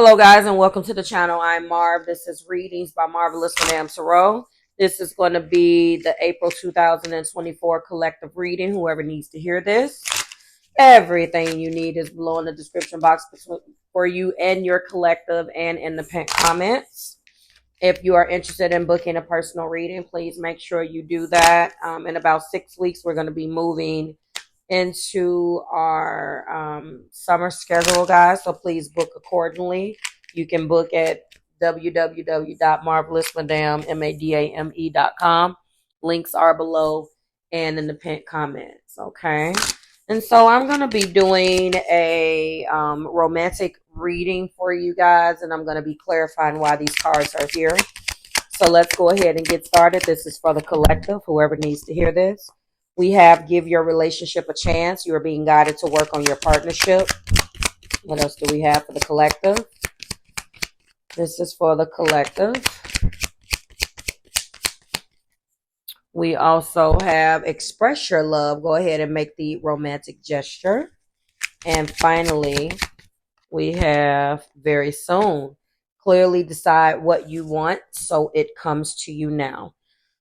Hello guys and welcome to the channel. I'm Marv. This is Readings by Marvelous Madame Tarot. This is going to be the April 2024 collective reading. Whoever needs to hear this, everything you need is below in the description box for you and your collective and in the pinned comments. If you are interested in booking a personal reading, please make sure you do that. In about 6 weeks, we're going to be moving into our summer schedule, guys, so please book accordingly. You can book at www.marvelousmadame.com. Links are below and in the pinned comments. Okay, and so I'm going to be doing a romantic reading for you guys, and I'm going to be clarifying why these cards are here. So let's go ahead and get started. This is for the collective, whoever needs to hear this. We have give your relationship a chance. You are being guided to work on your partnership. What else do we have for the collective? This is for the collective. We also have express your love. Go ahead and make the romantic gesture. And finally, we have very soon. Clearly decide what you want so it comes to you now.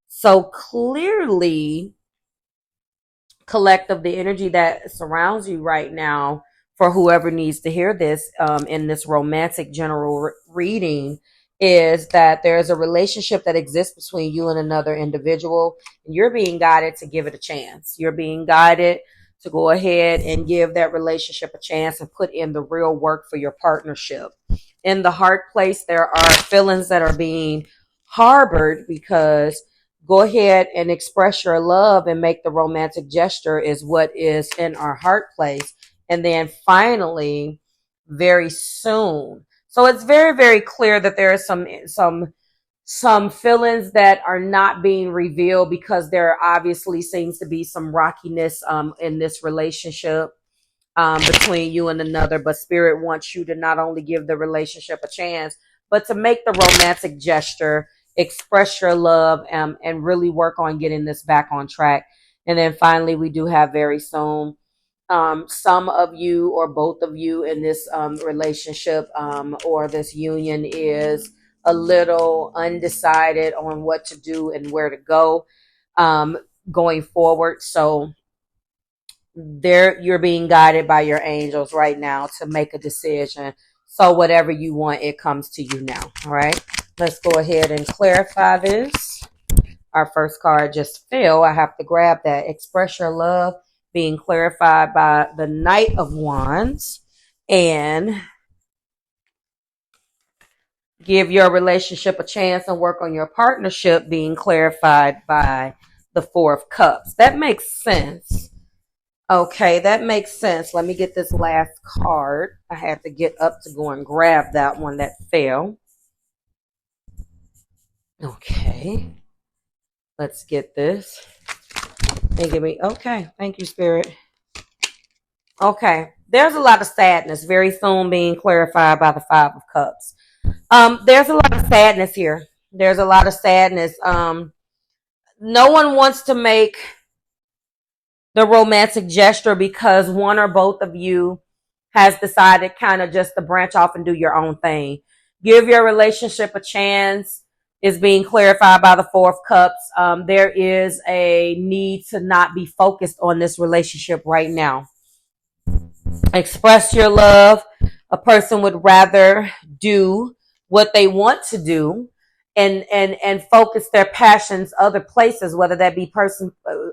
So clearly, collective, the energy that surrounds you right now for whoever needs to hear this in this romantic general reading is that there's a relationship that exists between you and another individual, and you're being guided to give it a chance. You're being guided to go ahead and give that relationship a chance and put in the real work for your partnership. In the heart place, there are feelings that are being harbored because go ahead and express your love and make the romantic gesture is what is in our heart place. And then finally, very soon. So it's very, very clear that there are some feelings that are not being revealed because there obviously seems to be some rockiness in this relationship between you and another. But Spirit wants you to not only give the relationship a chance, but to make the romantic gesture, express your love, and really work on getting this back on track. And then finally, we do have very soon. Some of you or both of you in this relationship or this union is a little undecided on what to do and where to go going forward. So there, you're being guided by your angels right now to make a decision. So whatever you want, it comes to you now. All right. Let's go ahead and clarify this. Our first card just fell. I have to grab that. Express your love, being clarified by the Knight of Wands. And give your relationship a chance and work on your partnership, being clarified by the Four of Cups. That makes sense. Okay, that makes sense. Let me get this last card. I had to get up to go and grab that one that fell. Okay, let's get this. And give me, okay, thank you, Spirit. Okay, there's a lot of sadness very soon being clarified by the Five of Cups. There's a lot of sadness here. There's a lot of sadness. No one wants to make the romantic gesture because one or both of you has decided kind of just to branch off and do your own thing. Give your relationship a chance is being clarified by the Four of Cups. There is a need to not be focused on this relationship right now. Express your love. A person would rather do what they want to do and focus their passions other places, whether that be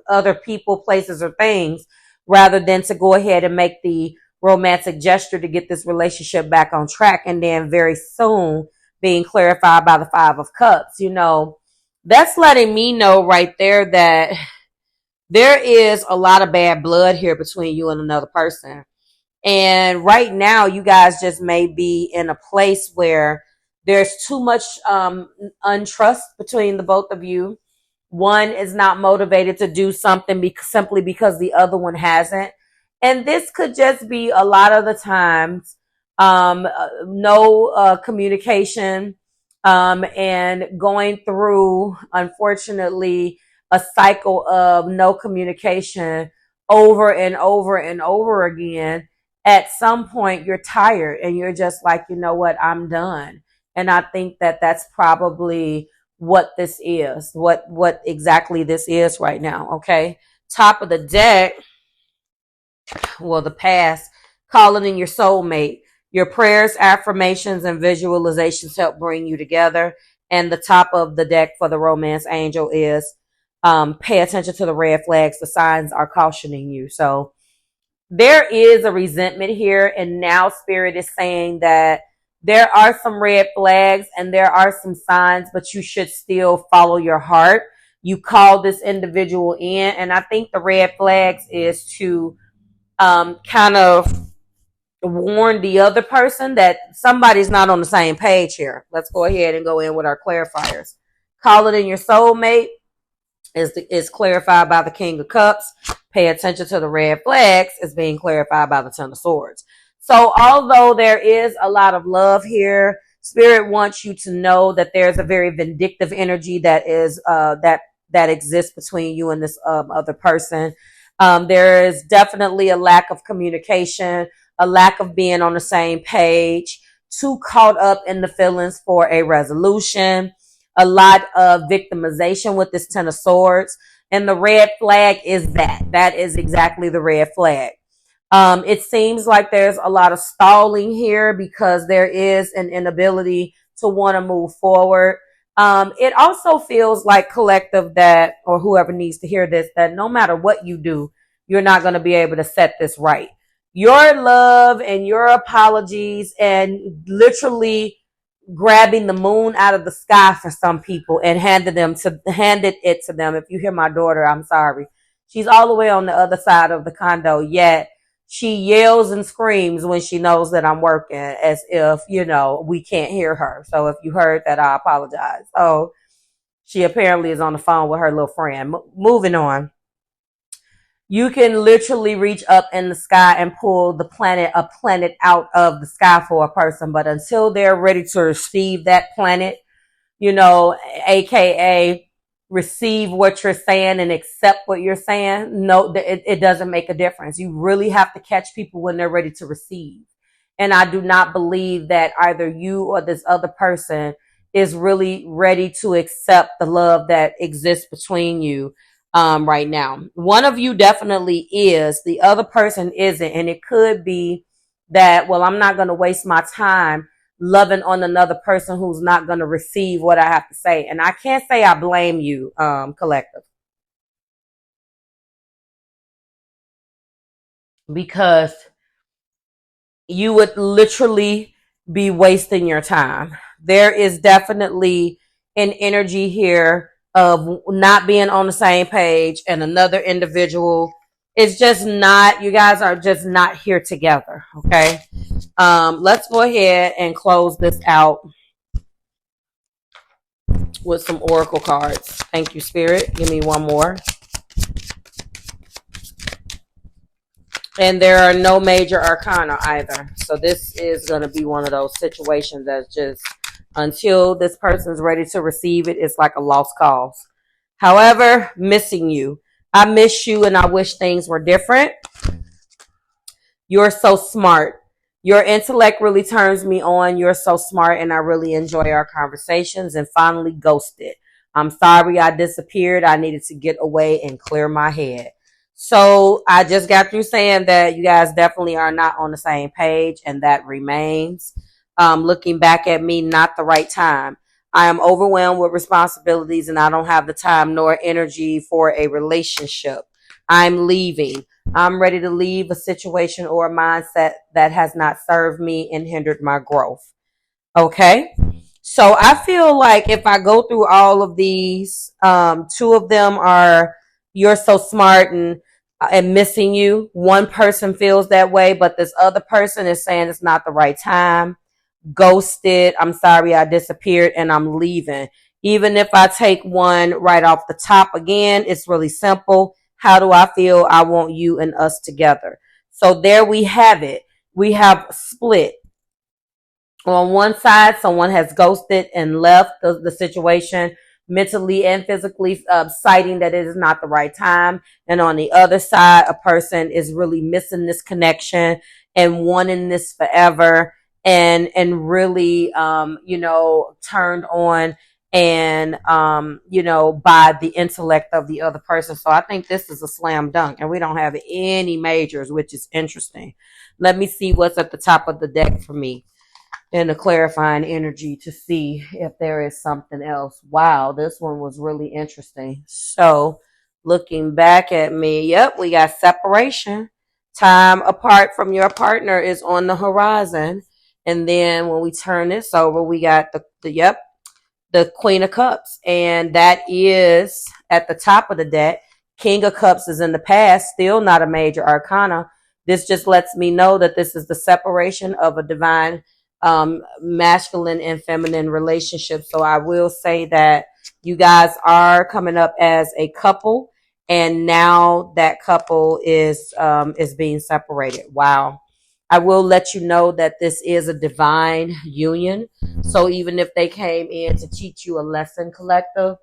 other people, places, or things, rather than to go ahead and make the romantic gesture to get this relationship back on track. And then very soon, being clarified by the Five of Cups. You know, that's letting me know right there that there is a lot of bad blood here between you and another person. And right now, you guys just may be in a place where there's too much untrust between the both of you. One is not motivated to do something simply because the other one hasn't. And this could just be a lot of the times no communication and going through, unfortunately, a cycle of no communication over and over and over again. at some point you're tired and you're just like, you know what, I'm done. And I think that that's probably what this is, what exactly this is right now. Okay. Top of the deck, well, the past, calling in your soulmate. Your prayers, affirmations, and visualizations help bring you together. And the top of the deck for the romance angel is pay attention to the red flags. The signs are cautioning you. So there is a resentment here. And now Spirit is saying that there are some red flags and there are some signs, but you should still follow your heart. You call this individual in. And I think the red flags is to kind of warn the other person that somebody's not on the same page here. Let's go ahead and go in with our clarifiers. Call it in your soulmate is clarified by the King of Cups. Pay attention to the red flags is being clarified by the Ten of Swords. So although there is a lot of love here, Spirit wants you to know that there's a very vindictive energy that is that exists between you and this other person. There is definitely a lack of communication, a lack of being on the same page, too caught up in the feelings for a resolution, a lot of victimization with this Ten of Swords. And the red flag is that. That is exactly the red flag. It seems like there's a lot of stalling here because there is an inability to want to move forward. It also feels like collective that, or whoever needs to hear this, that no matter what you do, you're not going to be able to set this right. Your love and your apologies and literally grabbing the moon out of the sky for some people and handed it to them. If you hear my daughter, I'm sorry. She's all the way on the other side of the condo, yet she yells and screams when she knows that I'm working as if, we can't hear her. So if you heard that, I apologize. So she apparently is on the phone with her little friend. Moving on. You can literally reach up in the sky and pull a planet out of the sky for a person. But until they're ready to receive that planet, AKA receive what you're saying and accept what you're saying, no, it doesn't make a difference. You really have to catch people when they're ready to receive. And I do not believe that either you or this other person is really ready to accept the love that exists between you right now. One of you definitely is, the other person isn't. And it could be that, well, I'm not going to waste my time loving on another person who's not going to receive what I have to say. And I can't say I blame you, collective. Because you would literally be wasting your time. There is definitely an energy here of not being on the same page, and another individual is just not, you guys are just not here together. Okay. Let's go ahead and close this out with some oracle cards. Thank you, Spirit. Give me one more. And there are no major arcana either. So this is going to be one of those situations that's just, until this person's ready to receive it, it's like a lost cause. However, missing you. I miss you and I wish things were different. You're so smart. Your intellect really turns me on. You're so smart and I really enjoy our conversations. And finally, ghosted. I'm sorry I disappeared. I needed to get away and clear my head. So I just got through saying that you guys definitely are not on the same page, and that remains. Looking back at me, not the right time. I am overwhelmed with responsibilities and I don't have the time nor energy for a relationship. I'm leaving. I'm ready to leave a situation or a mindset that has not served me and hindered my growth. Okay. So I feel like if I go through all of these, two of them are, you're so smart and missing you. One person feels that way, but this other person is saying it's not the right time. Ghosted. I'm sorry I disappeared and I'm leaving. Even if I take one right off the top again, it's really simple. How do I feel? I want you and us together. So there we have it. We have split. On one side, someone has ghosted and left the situation mentally and physically, citing that it is not the right time. And on the other side, a person is really missing this connection and wanting this forever, and really, turned on and, by the intellect of the other person. So I think this is a slam dunk, and we don't have any majors, which is interesting. Let me see what's at the top of the deck for me in the clarifying energy to see if there is something else. Wow, this one was really interesting. So looking back at me, yep, we got separation. Time apart from your partner is on the horizon. And then when we turn this over, we got the Queen of Cups. And that is at the top of the deck. King of Cups is in the past, still not a major arcana. This just lets me know that this is the separation of a divine masculine and feminine relationship. So I will say that you guys are coming up as a couple, and now that couple is being separated. Wow. I will let you know that this is a divine union. So even if they came in to teach you a lesson, collective,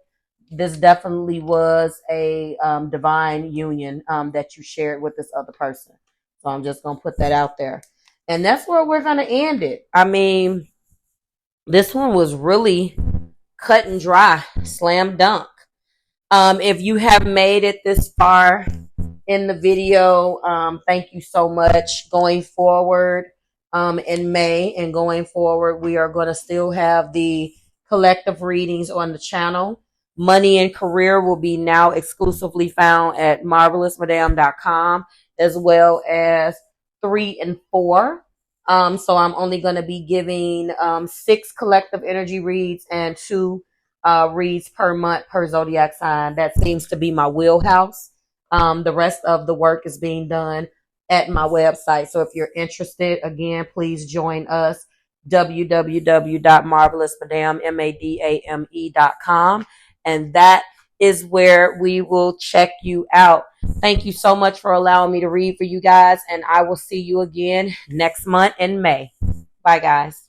this definitely was a divine union that you shared with this other person. So I'm just going to put that out there. And that's where we're going to end it. I mean, this one was really cut and dry, slam dunk. If you have made it this far in the video, thank you so much. Going forward, in May and going forward, we are going to still have the collective readings on the channel. Money and career will be now exclusively found at marvelousmadam.com, as well as 3 and 4. So I'm only going to be giving 6 collective energy reads and 2 reads per month per zodiac sign. That seems to be my wheelhouse. The rest of the work is being done at my website. So if you're interested, again, please join us, www.marvelousmadame.com. And that is where we will check you out. Thank you so much for allowing me to read for you guys, and I will see you again next month in May. Bye, guys.